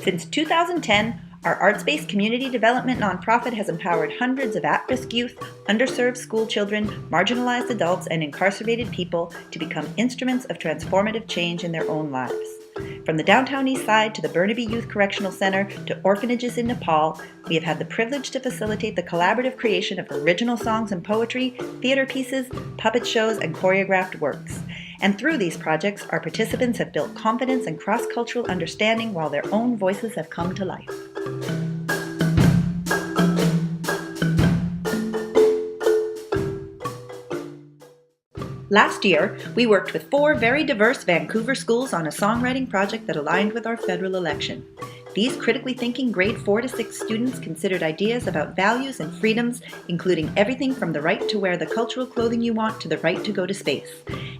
Since 2010, our arts-based community development nonprofit has empowered hundreds of at-risk youth, underserved school children, marginalized adults, and incarcerated people to become instruments of transformative change in their own lives. From the downtown east side to the Burnaby Youth Correctional Center to orphanages in Nepal, we have had the privilege to facilitate the collaborative creation of original songs and poetry, theater pieces, puppet shows, and choreographed works. And through these projects, our participants have built confidence and cross-cultural understanding while their own voices have come to life. Last year, we worked with 4 very diverse Vancouver schools on a songwriting project that aligned with our federal election. These critically thinking grade 4 to 6 students considered ideas about values and freedoms, including everything from the right to wear the cultural clothing you want to the right to go to space.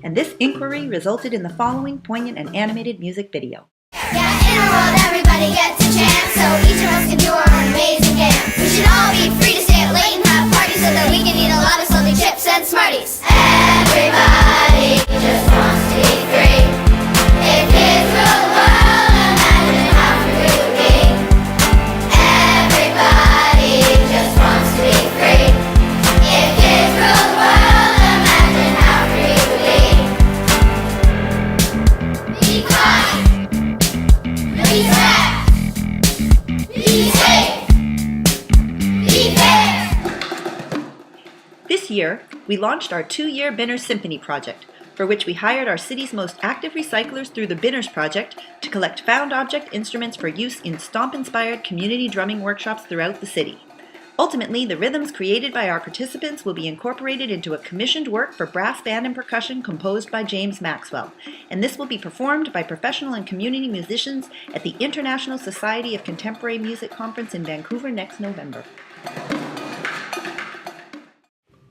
And this inquiry resulted in the following poignant and animated music video. Yeah, in a world everybody gets a chance, so each of us can do our own amazing dance. We should all be free to stay up late and have parties so that we can eat a lot of salty chips and Smarties. Everybody just wants to be free. If kids rule the world, imagine how free we would be. Everybody just wants to be free. If kids rule the world, imagine how free we would be. Be kind. Be fair. Be safe. Be fair. This year, we launched our 2-year Binners Symphony project, for which we hired our city's most active recyclers through the Binners Project to collect found object instruments for use in stomp-inspired community drumming workshops throughout the city. Ultimately, the rhythms created by our participants will be incorporated into a commissioned work for brass band and percussion composed by James Maxwell, and this will be performed by professional and community musicians at the International Society of Contemporary Music Conference in Vancouver next November.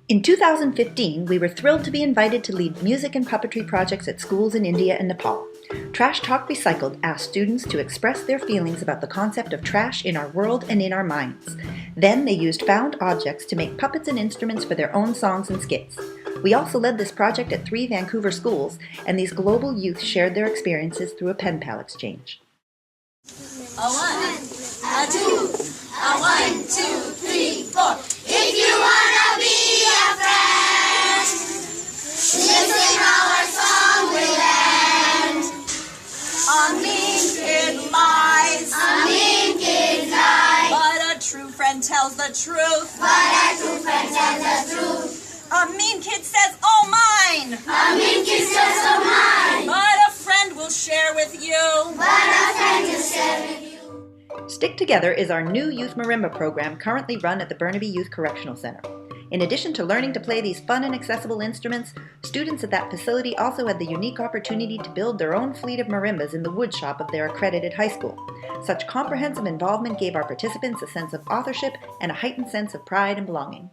In 2015, we were thrilled to be invited to lead music and puppetry projects at schools in India and Nepal. Trash Talk Recycled asked students to express their feelings about the concept of trash in our world and in our minds. Then they used found objects to make puppets and instruments for their own songs and skits. We also led this project at 3 Vancouver schools, and these global youth shared their experiences through a pen pal exchange. A 1, a 2, a 1, 2, 3, 4. If you wanna be a friend, listen how our song will end. A mean kid lies, a mean kid lies, but a true friend tells the truth. But a true friend tells the truth. A mean kid says, "Oh, mine." A mean kid says, "Oh, mine." But a friend will share with you. But a friend will share with you. Stick Together is our new youth marimba program currently run at the Burnaby Youth Correctional Center. In addition to learning to play these fun and accessible instruments, students at that facility also had the unique opportunity to build their own fleet of marimbas in the woodshop of their accredited high school. Such comprehensive involvement gave our participants a sense of authorship and a heightened sense of pride and belonging.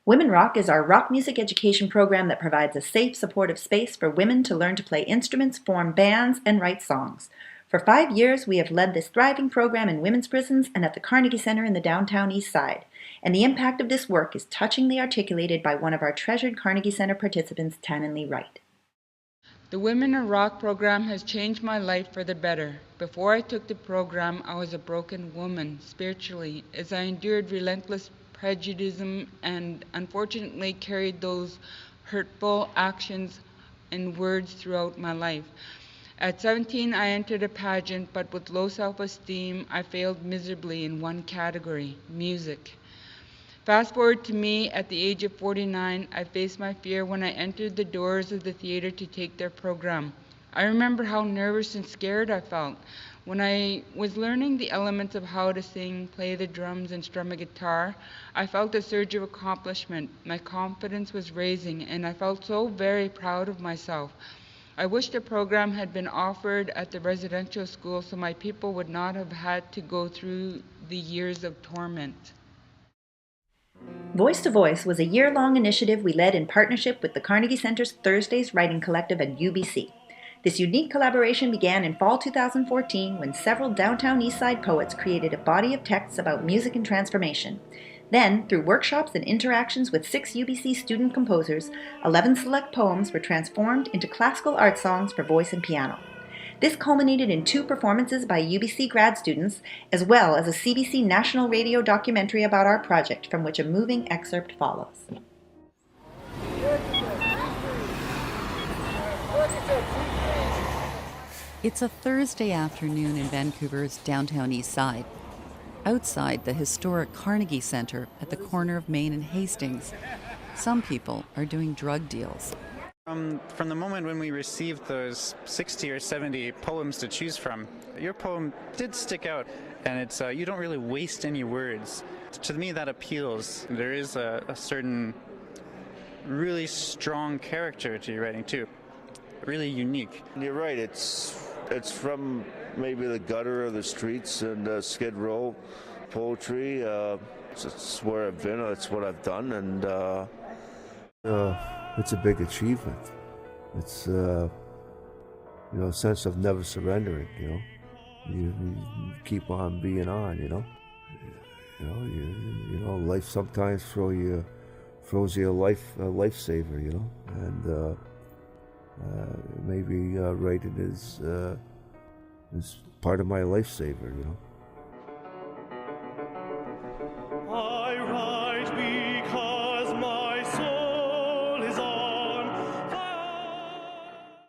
Women Rock is our rock music education program that provides a safe, supportive space for women to learn to play instruments, form bands, and write songs. For 5 years, we have led this thriving program in women's prisons and at the Carnegie Center in the downtown east side. And the impact of this work is touchingly articulated by one of our treasured Carnegie Center participants, Tannenly Wright. The Women in Rock program has changed my life for the better. Before I took the program, I was a broken woman spiritually, as I endured relentless prejudice and unfortunately carried those hurtful actions and words throughout my life. At 17, I entered a pageant, but with low self-esteem, I failed miserably in one category, music. Fast forward to me at the age of 49, I faced my fear when I entered the doors of the theater to take their program. I remember how nervous and scared I felt. When I was learning the elements of how to sing, play the drums, and strum a guitar, I felt a surge of accomplishment. My confidence was raising, and I felt so very proud of myself. I wish the program had been offered at the residential school so my people would not have had to go through the years of torment. Voice to Voice was a year-long initiative we led in partnership with the Carnegie Center's Thursdays Writing Collective and UBC. This unique collaboration began in fall 2014 when several downtown Eastside poets created a body of texts about music and transformation. Then, through workshops and interactions with 6 UBC student composers, 11 select poems were transformed into classical art songs for voice and piano. This culminated in 2 performances by UBC grad students, as well as a CBC National Radio documentary about our project, from which a moving excerpt follows. It's a Thursday afternoon in Vancouver's downtown East Side. Outside the historic Carnegie Centre at the corner of Main and Hastings, some people are doing drug deals. From the moment when we received those 60 or 70 poems to choose from, your poem did stick out, and it's you don't really waste any words. To me, that appeals. There is a certain really strong character to your writing too, really unique. You're right. It's from maybe the gutter of the streets and Skid Row poetry. It's where I've been. It's what I've done, and it's a big achievement. It's a sense of never surrendering. You keep on being on. Life sometimes throws you a lifesaver. And maybe writing is part of my lifesaver.